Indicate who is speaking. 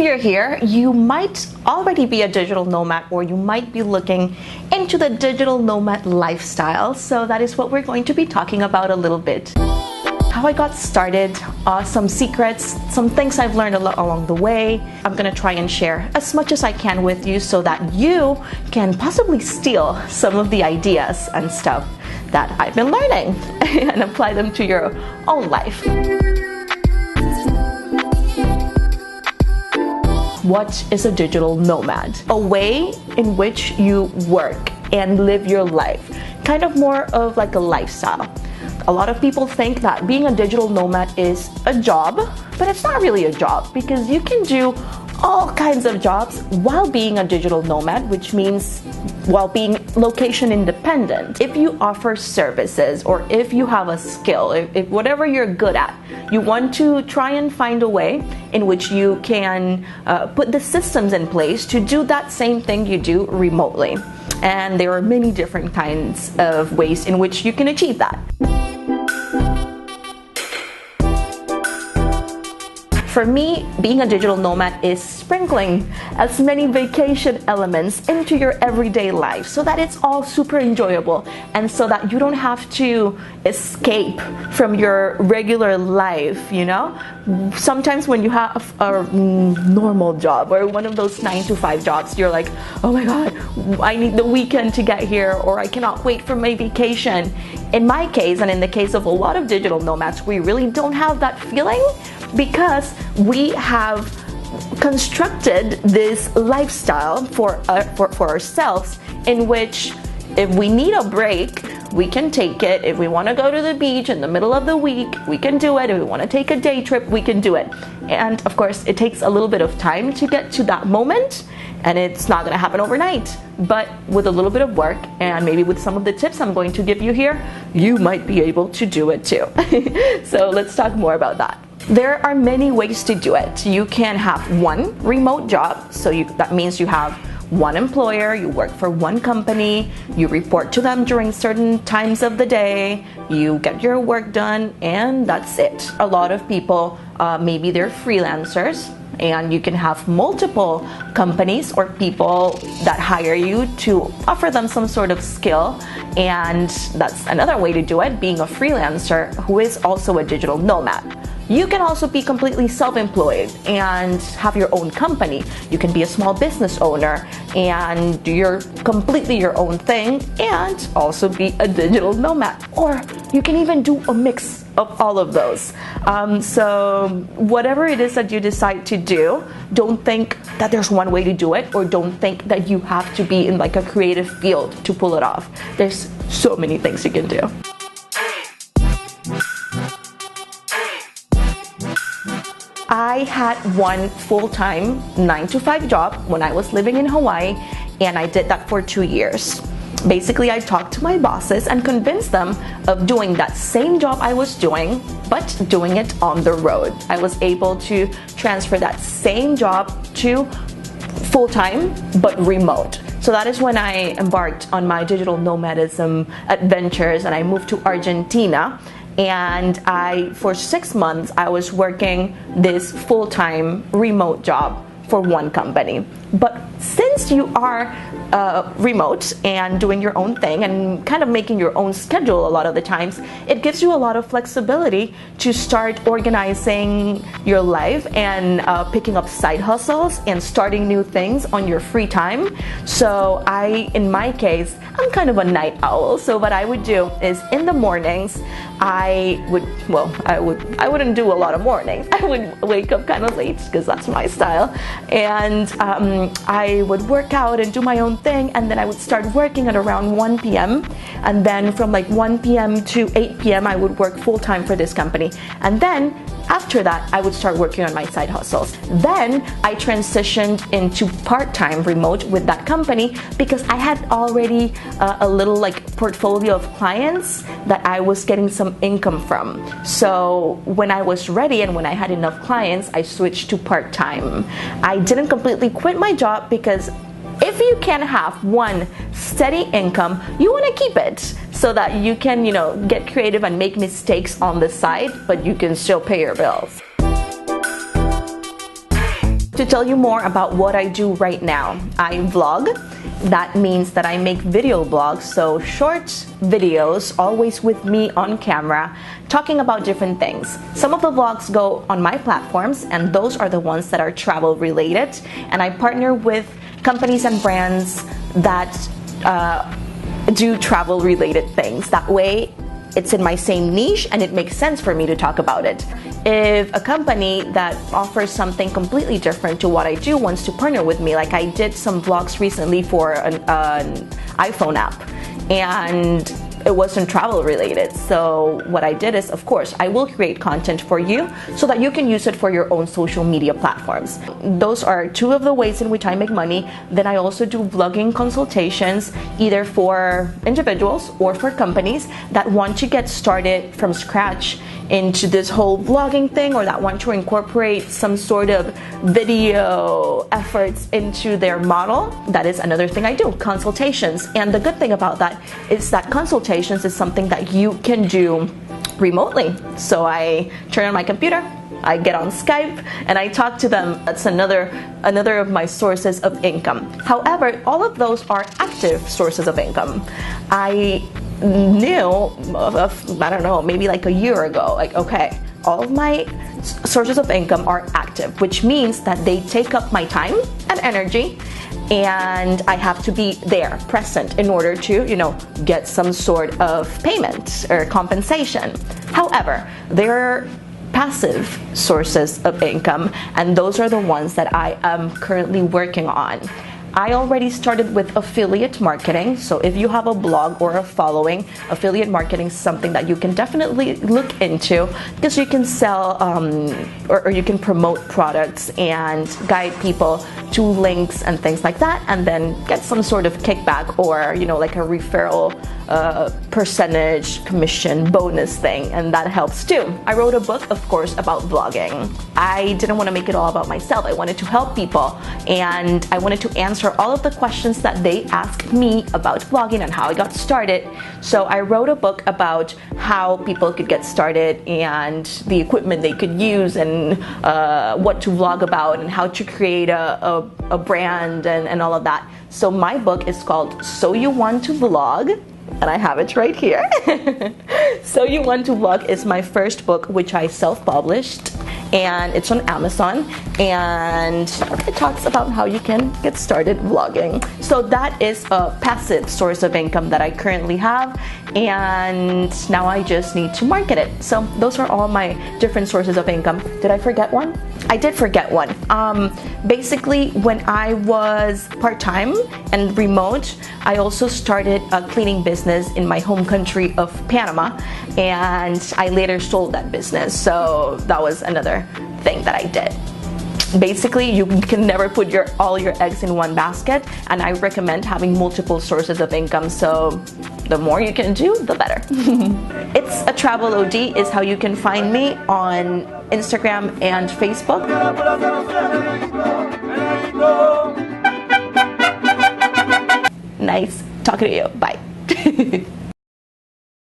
Speaker 1: you're here, you might already be a digital nomad, or you might be looking into the digital nomad lifestyle. So that is what we're going to be talking about a little bit. How I got started, some secrets, some things I've learned along the way. I'm gonna try and share as much as I can with you so that you can possibly steal some of the ideas and stuff that I've been learning and apply them to your own life. What is a digital nomad? A way in which you work and live your life, kind of more of like a lifestyle. A lot of people think that being a digital nomad is a job, but it's not really a job because you can do all kinds of jobs while being a digital nomad, which means while being location independent. If you offer services or if you have a skill, if whatever you're good at, you want to try and find a way in which you can put the systems in place to do that same thing you do remotely. And there are many different kinds of ways in which you can achieve that. For me, being a digital nomad is sprinkling as many vacation elements into your everyday life so that it's all super enjoyable and so that you don't have to escape from your regular life, you know? Sometimes when you have a normal job or one of those 9-to-5 jobs, you're like, oh my God, I need the weekend to get here, or I cannot wait for my vacation. In my case, and in the case of a lot of digital nomads, we really don't have that feeling because we have constructed this lifestyle for ourselves in which if we need a break, we can take it. If we want to go to the beach in the middle of the week, we can do it. If we want to take a day trip, we can do it. And of course, it takes a little bit of time to get to that moment, and it's not going to happen overnight. But with a little bit of work and maybe with some of the tips I'm going to give you here, you might be able to do it too. So let's talk more about that. There are many ways to do it. You can have one remote job, so that means you have one employer, you work for one company, you report to them during certain times of the day, you get your work done, and that's it. A lot of people, maybe they're freelancers, and you can have multiple companies or people that hire you to offer them some sort of skill, and that's another way to do it, being a freelancer who is also a digital nomad. You can also be completely self-employed and have your own company. You can be a small business owner and do completely your own thing and also be a digital nomad. Or you can even do a mix of all of those. So whatever it is that you decide to do, don't think that there's one way to do it, or don't think that you have to be in like a creative field to pull it off. There's so many things you can do. I had one full-time 9-to-5 job when I was living in Hawaii, and I did that for 2 years. Basically, I talked to my bosses and convinced them of doing that same job I was doing, but doing it on the road. I was able to transfer that same job to full-time, but remote. So that is when I embarked on my digital nomadism adventures, and I moved to Argentina. And for 6 months, I was working this full-time remote job for one company. But since you are remote and doing your own thing and kind of making your own schedule a lot of the times, it gives you a lot of flexibility to start organizing your life and picking up side hustles and starting new things on your free time. So in my case, I'm kind of a night owl. So what I would do is in the mornings, I wouldn't do a lot of mornings. I would wake up kind of late because that's my style. And I would work out and do my own thing, and then I would start working at around 1 p.m. and then from like 1 p.m. to 8 p.m. I would work full-time for this company, and then after that I would start working on my side hustles. Then I transitioned into part-time remote with that company because I had already a little like portfolio of clients that I was getting some income from. So when I was ready and when I had enough clients, I switched to part-time. I didn't completely quit my job because if you can have one steady income, you want to keep it so that you can, get creative and make mistakes on the side, but you can still pay your bills. To tell you more about what I do right now, I vlog. That means that I make video blogs, so short videos, always with me on camera, talking about different things. Some of the vlogs go on my platforms, and those are the ones that are travel related. And I partner with companies and brands that do travel related things. That way, it's in my same niche and it makes sense for me to talk about it. If a company that offers something completely different to what I do wants to partner with me, like I did some vlogs recently for an iPhone app, and it wasn't travel related. So what I did is, of course, I will create content for you so that you can use it for your own social media platforms. Those are two of the ways in which I make money. Then I also do vlogging consultations, either for individuals or for companies that want to get started from scratch into this whole vlogging thing, or that want to incorporate some sort of video efforts into their model. That is another thing I do, consultations. And the good thing about that is that consultations is something that you can do remotely. So I turn on my computer, I get on Skype, and I talk to them. That's another of my sources of income. However, all of those are active sources of income. I knew, I don't know, maybe like a year ago, like, okay, all of my sources of income are active, which means that they take up my time and energy, and I have to be there, present, in order to, get some sort of payment or compensation. However, there are passive sources of income, and those are the ones that I am currently working on. I already started with affiliate marketing, so if you have a blog or a following, affiliate marketing is something that you can definitely look into, because you can sell or you can promote products and guide people to links and things like that, and then get some sort of kickback or like a referral percentage commission bonus thing, and that helps too. I wrote a book, of course, about vlogging. I didn't want to make it all about myself. I wanted to help people, and I wanted to answer all of the questions that they asked me about vlogging and how I got started. So I wrote a book about how people could get started and the equipment they could use, and what to vlog about, and how to create a brand and all of that. So my book is called So You Want to Vlog, and I have it right here. So You Want to Vlog is my first book, which I self-published, and it's on Amazon, and it talks about how you can get started vlogging. So that is a passive source of income that I currently have, and now I just need to market it. So those are all my different sources of income. Did I forget one? I did forget one. Basically, when I was part-time and remote, I also started a cleaning business in my home country of Panama, and I later sold that business. So that was another thing that I did. Basically, you can never put all your eggs in one basket, and I recommend having multiple sources of income. So the more you can do, the better. It's a Travel O.D is how you can find me on Instagram and Facebook. Nice talking to you. Bye.